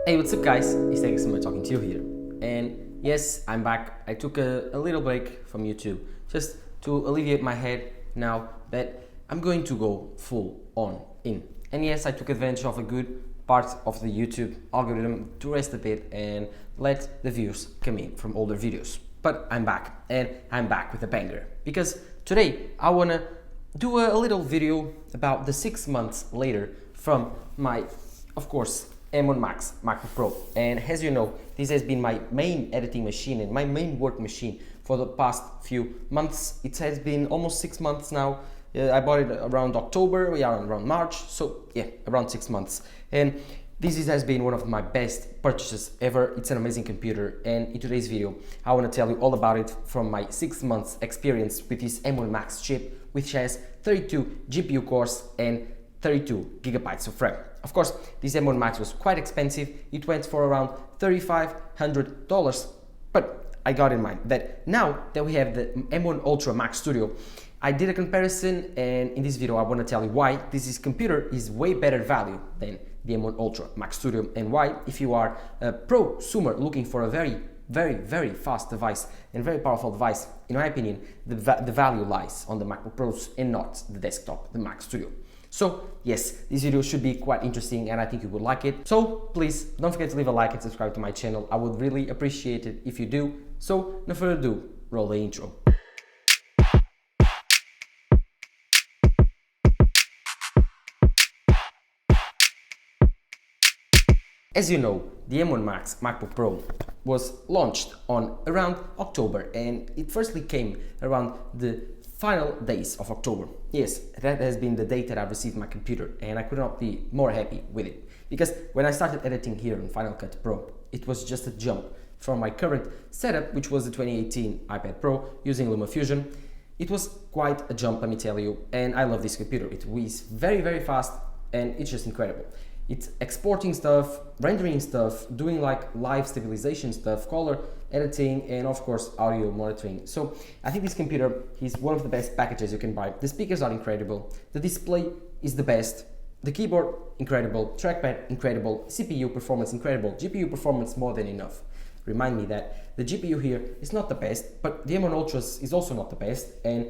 Hey, what's up guys? It's Summer talking to you here. And yes, I'm back. I took a little break from YouTube just to alleviate my head now that I'm going to go full on in. And yes, I took advantage of a good part of the YouTube algorithm to rest a bit and let the views come in from older videos. But I'm back, and I'm back with a banger, because today I wanna do a little video about the 6 months later from my, of course, M1 Max MacBook Pro. And as you know, this has been my main editing machine and my main work machine for the past few months. It has been almost 6 months now. I bought it around October, we are around March, so yeah, around 6 months. And has been one of my best purchases ever. It's an amazing computer, and in today's video I want to tell you all about it from my 6 months experience with this M1 Max chip, which has 32 GPU cores and 32 gigabytes of RAM. Of course, this M1 Max was quite expensive. It went for around $3,500, but I got in mind that now that we have the M1 Ultra Max Studio, I did a comparison, and in this video I want to tell you why this computer is way better value than the M1 Ultra Max Studio, and why, if you are a prosumer looking for a very fast device and very powerful device, in my opinion, the value lies on the MacBook Pros and not the desktop, the Mac Studio. So yes, this video should be quite interesting and I think you would like it. So please don't forget to leave a like and subscribe to my channel. I would really appreciate it if you do. So no further ado, roll the intro. As you know, the M1 Max MacBook Pro was launched on around October, and it firstly came around the final days of October. Yes, that has been the date that I've received my computer, and I could not be more happy with it. Because when I started editing here on Final Cut Pro, it was just a jump from my current setup, which was the 2018 iPad Pro using LumaFusion. It was quite a jump, let me tell you, and I love this computer. It is very fast, and it's just incredible. It's exporting stuff, rendering stuff, doing like live stabilization stuff, color editing, and of course audio monitoring. So I think this computer is one of the best packages you can buy. The speakers are incredible, the display is the best, the keyboard incredible, trackpad incredible, CPU performance incredible, GPU performance more than enough. Remind me that the GPU here is not the best, but the M1 Ultras is also not the best, and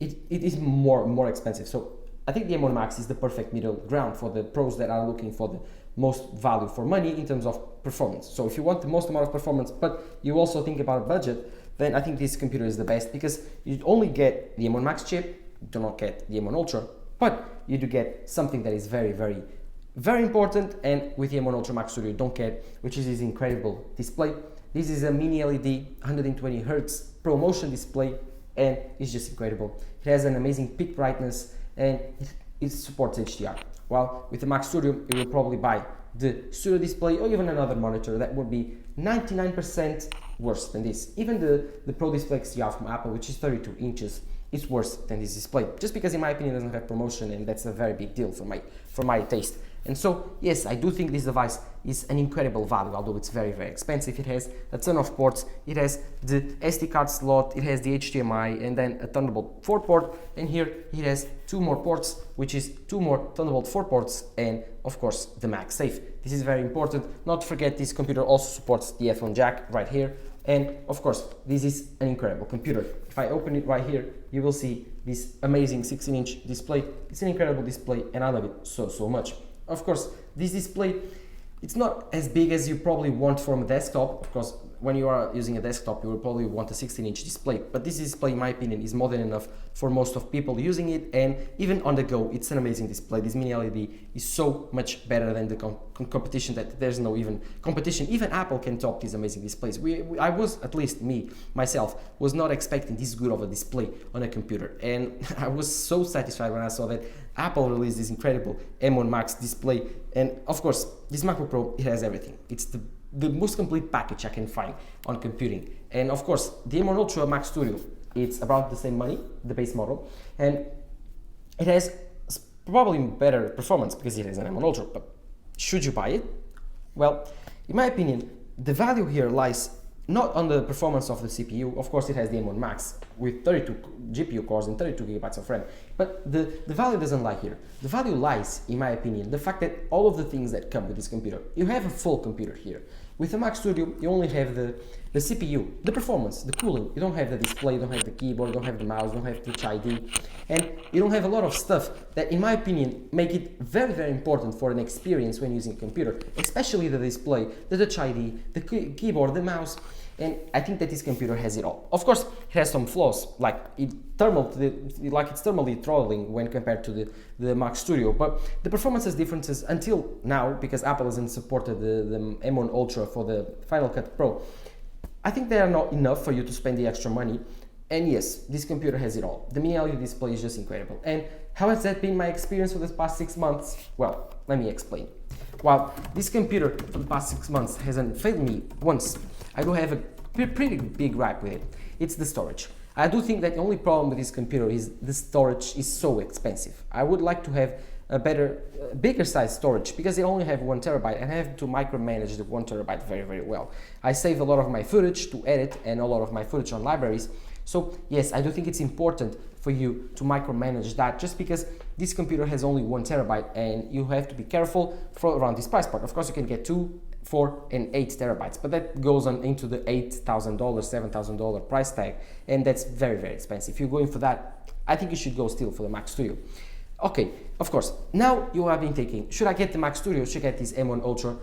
it is more expensive. So I think the M1 Max is the perfect middle ground for the pros that are looking for the most value for money in terms of performance. So if you want the most amount of performance, but you also think about budget, then I think this computer is the best, because you only get the M1 Max chip, you do not get the M1 Ultra, but you do get something that is very important, and with the M1 Ultra Max Studio you don't get, which is this incredible display. This is a mini LED 120 Hz ProMotion display, and it's just incredible. It has an amazing peak brightness, and it supports HDR. While with the Mac Studio, you will probably buy the Studio display or even another monitor that would be 99% worse than this. Even the Pro Display XDR from Apple, which is 32 inches, is worse than this display, just because in my opinion it doesn't have promotion, and that's a very big deal for my taste. And so yes, I do think this device is an incredible value, although it's very expensive. It has a ton of ports, it has the SD card slot, it has the HDMI, and then a Thunderbolt 4 port, and here it has 2 more ports, which is 2 more Thunderbolt 4 ports, and of course the MagSafe. This is very important. Not to forget, this computer also supports the headphone jack right here, and of course this is an incredible computer. If I open it right here, you will see this amazing 16-inch display. It's an incredible display, and I love it so much. Of course, this display, it's not as big as you probably want from a desktop. Of course, when you are using a desktop, you will probably want a 16-inch display, but this display, in my opinion, is more than enough for most of people using it, and even on the go, it's an amazing display. This mini LED is so much better than the competition that there's no even competition. Even Apple can top these amazing displays. I was, at least me, myself, was not expecting this good of a display on a computer, and I was so satisfied when I saw that Apple released this incredible M1 Max display. And of course, this MacBook Pro, it has everything. It's the most complete package I can find on computing. And of course, the M1 Ultra Max Studio, it's about the same money, the base model, and it has probably better performance because it has an M1 Ultra. But should you buy it? Well, in my opinion, the value here lies not on the performance of the CPU. Of course, it has the M1 Max with 32 GPU cores and 32 gigabytes of RAM. But the value doesn't lie here. The value lies, in my opinion, the fact that all of the things that come with this computer. You have a full computer here. With the Mac Studio, you only have the CPU, the performance, the cooling. You don't have the display, you don't have the keyboard, you don't have the mouse, you don't have Touch ID, and you don't have a lot of stuff that, in my opinion, make it very, very important for an experience when using a computer, especially the display, the Touch ID, the keyboard, the mouse. And I think that this computer has it all. Of course, it has some flaws, like it's thermally throttling when compared to the Mac Studio, but the performance has differences until now, because Apple hasn't supported the M1 Ultra for the Final Cut Pro. I think they are not enough for you to spend the extra money. And yes, this computer has it all. The mini LED display is just incredible. And how has that been my experience for the past 6 months? Well, let me explain. While this computer for the past 6 months hasn't failed me once, I do have a pretty big gripe with it. It's the storage. I do think that the only problem with this computer is the storage is so expensive. I would like to have a bigger size storage, because they only have 1 terabyte and I have to micromanage the 1 terabyte very, very well. I save a lot of my footage to edit and a lot of my footage on libraries. So yes, I do think it's important for you to micromanage that, just because this computer has only 1 terabyte and you have to be careful for around this price point. Of course, you can get 2, 4 and 8 terabytes, but that goes on into the $8,000, $7,000 price tag, and that's very, very expensive. If you're going for that, I think you should go still for the Mac Studio. Okay, of course, now you have been thinking, should I get the Mac Studio, should I get this M1 Ultra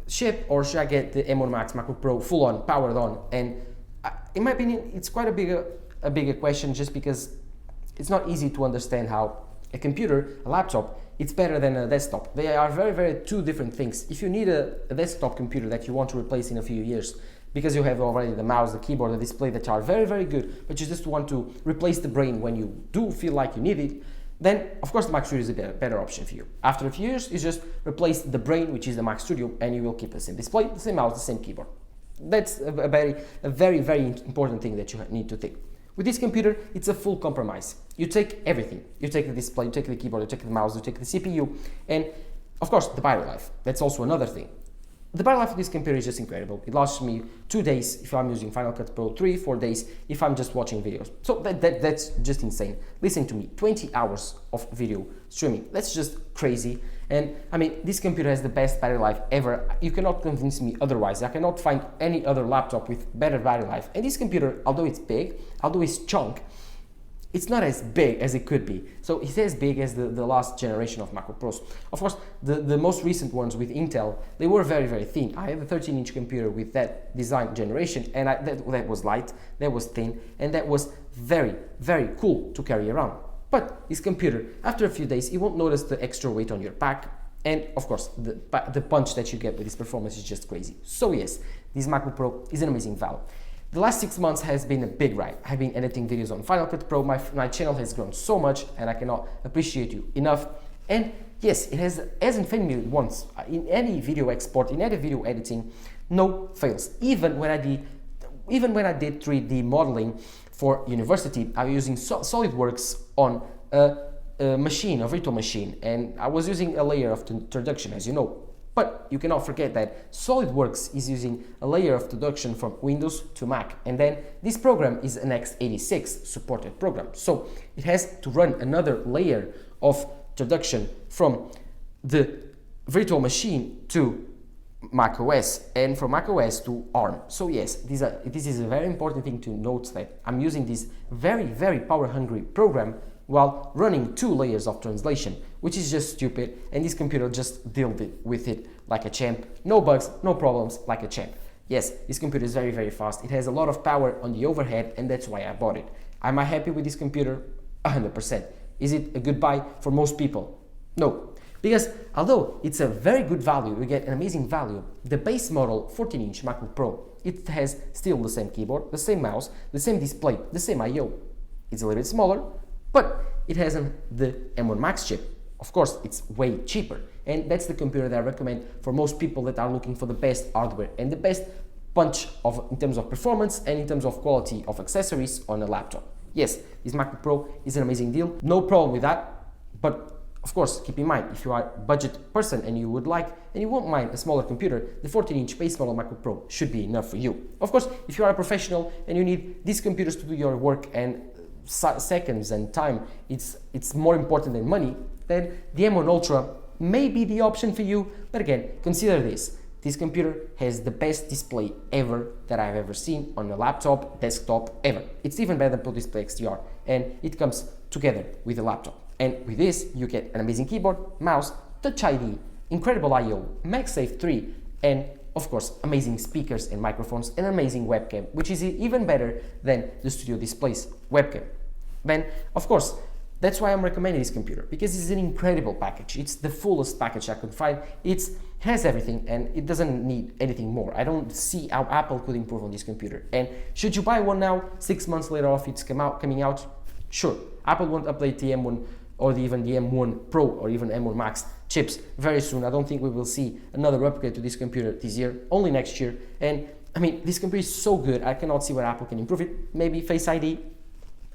chip, or should I get the M1 Max MacBook Pro full on, powered on? And in my opinion, it's quite a bigger question, just because it's not easy to understand how a computer, a laptop, it's better than a desktop. They are very, very two different things. If you need a desktop computer that you want to replace in a few years, because you have already the mouse, the keyboard, the display that are very, very good, but you just want to replace the brain when you do feel like you need it, then of course the Mac Studio is a better option for you. After a few years, you just replace the brain, which is the Mac Studio, and you will keep the same display, the same mouse, the same keyboard. That's a very, very important thing that you need to think. With this computer, it's a full compromise. You take everything. You take the display, you take the keyboard, you take the mouse, you take the CPU, and of course the battery life. That's also another thing. The battery life of this computer is just incredible. It lasts me 2 days if I'm using Final Cut Pro, 3, 4 days if I'm just watching videos. So that's just insane. Listen to me, 20 hours of video streaming. That's just crazy. And I mean, this computer has the best battery life ever. You cannot convince me otherwise. I cannot find any other laptop with better battery life. And this computer, although it's big, although it's chunk, it's not as big as it could be. So it's as big as the last generation of MacBook Pros. Of course, the most recent ones with Intel, they were very, very thin. I have a 13-inch computer with that design generation, and that was light, that was thin, and that was very, very cool to carry around. But this computer, after a few days, you won't notice the extra weight on your back, and of course, the punch that you get with this performance is just crazy. So yes, this MacBook Pro is an amazing value. The last 6 months has been a big ride. I've been editing videos on Final Cut Pro. My channel has grown so much, and I cannot appreciate you enough. And yes, it hasn't failed me once. In any video export, in any video editing, no fails. Even when I did 3D modeling for university, I was using SolidWorks on a machine, a virtual machine, and I was using a layer of introduction, as you know. But you cannot forget that SolidWorks is using a layer of introduction from Windows to Mac, and then this program is an x86 supported program. So it has to run another layer of introduction from the virtual machine to Mac OS, and from Mac OS to ARM. So yes, this is a very important thing to note, that I'm using this very, very power hungry program while running 2 layers of translation, which is just stupid, and this computer just dealt with it like a champ. No bugs, no problems, like a champ. Yes, this computer is very, very fast. It has a lot of power on the overhead, and that's why I bought it. Am I happy with this computer? 100%. Is it a good buy for most people? No. Because although it's a very good value, you get an amazing value, the base model 14-inch MacBook Pro, it has still the same keyboard, the same mouse, the same display, the same I/O. It's a little bit smaller, but it has the M1 Max chip. Of course, it's way cheaper, and that's the computer that I recommend for most people that are looking for the best hardware and the best punch in terms of performance and in terms of quality of accessories on a laptop. Yes, this MacBook Pro is an amazing deal, no problem with that, but Of course, keep in mind, if you are a budget person and you won't mind a smaller computer, the 14-inch base model MacBook Pro should be enough for you. Of course, if you are a professional and you need these computers to do your work and seconds and time, it's more important than money, then the M1 Ultra may be the option for you. But again, consider this. This computer has the best display ever that I've ever seen on a laptop, desktop, ever. It's even better than Pro Display XDR, and it comes together with the laptop. And with this, you get an amazing keyboard, mouse, Touch ID, incredible I/O, MagSafe 3, and of course, amazing speakers and microphones, and amazing webcam, which is even better than the Studio Display's webcam. Then, of course, that's why I'm recommending this computer, because it's an incredible package. It's the fullest package I could find. It has everything and it doesn't need anything more. I don't see how Apple could improve on this computer. And should you buy one now, 6 months later off it's coming out? Sure, Apple won't update the M1 or even the M1 Pro or even M1 Max chips very soon. I don't think we will see another upgrade to this computer this year, only next year. And I mean, this computer is so good, I cannot see where Apple can improve it. Maybe Face ID,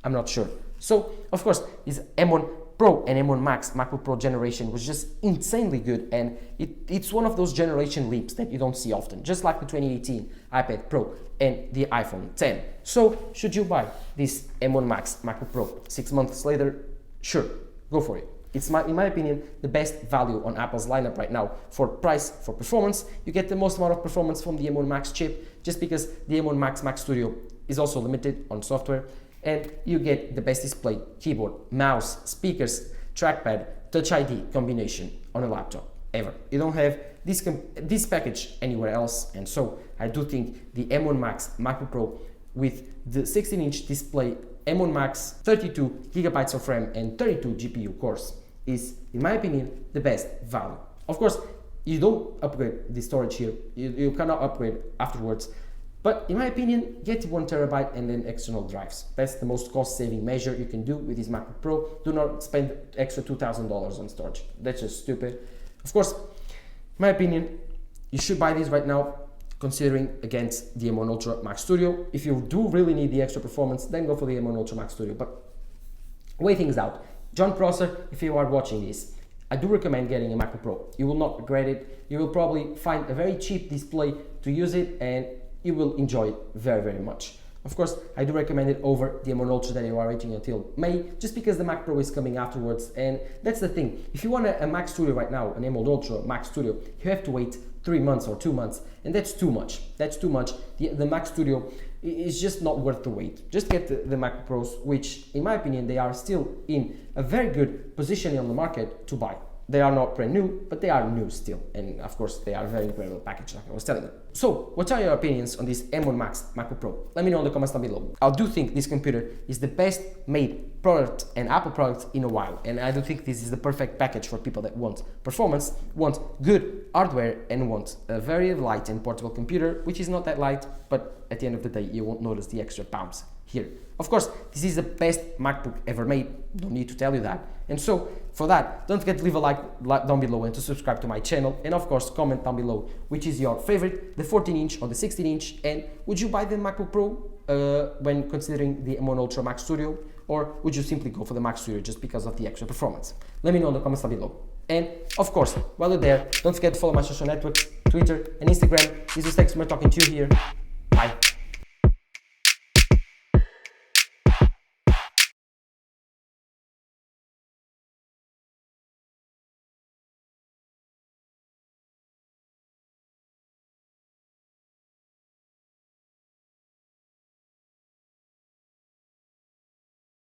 I'm not sure. So, of course, this M1 Pro and M1 Max MacBook Pro generation was just insanely good, and it's one of those generation leaps that you don't see often, just like the 2018 iPad Pro and the iPhone 10. So, should you buy this M1 Max MacBook Pro 6 months later? Sure, go for it. It's, in my opinion, the best value on Apple's lineup right now for price, for performance. You get the most amount of performance from the M1 Max chip, just because the M1 Max Mac Studio is also limited on software. And you get the best display, keyboard, mouse, speakers, trackpad, Touch ID combination on a laptop ever. You don't have this package anywhere else, and so I do think the M1 Max MacBook Pro with the 16-inch display, M1 Max, 32 gigabytes of RAM and 32 GPU cores is, in my opinion, the best value. Of course, you don't upgrade the storage here. You cannot upgrade afterwards. But in my opinion, get 1 terabyte and then external drives. That's the most cost-saving measure you can do with this MacBook Pro. Do not spend extra $2,000 on storage. That's just stupid. Of course, in my opinion, you should buy these right now, considering against the M1 Ultra Mac Studio. If you do really need the extra performance, then go for the M1 Ultra Mac Studio. But weigh things out. John Prosser, if you are watching this, I do recommend getting a MacBook Pro. You will not regret it. You will probably find a very cheap display to use it, and you will enjoy it very, very much. Of course, I do recommend it over the M1 Ultra that you are waiting until May, just because the Mac Pro is coming afterwards. And that's the thing. If you want a Mac Studio right now, an M1 Ultra Mac Studio, you have to wait 3 months or 2 months, and that's too much. That's too much. The Mac Studio is just not worth the wait. Just get the Mac Pros, which, in my opinion, they are still in a very good position on the market to buy. They are not brand new, but they are new still. And of course, they are a very incredible package, like I was telling you. So, what are your opinions on this M1 Max MacBook Pro? Let me know in the comments down below. I do think this computer is the best made product and Apple product in a while. And I do think this is the perfect package for people that want performance, want good hardware, and want a very light and portable computer, which is not that light, but at the end of the day, you won't notice the extra pounds here. Of course, this is the best MacBook ever made. Don't need to tell you that. And so, for that, don't forget to leave a like down below and to subscribe to my channel. And of course, comment down below which is your favorite, the 14-inch or the 16-inch. And would you buy the MacBook Pro when considering the M1 Ultra Mac Studio? Or would you simply go for the Mac Studio just because of the extra performance? Let me know in the comments down below. And of course, while you're there, don't forget to follow my social networks, Twitter and Instagram. This is Tex talking to you here.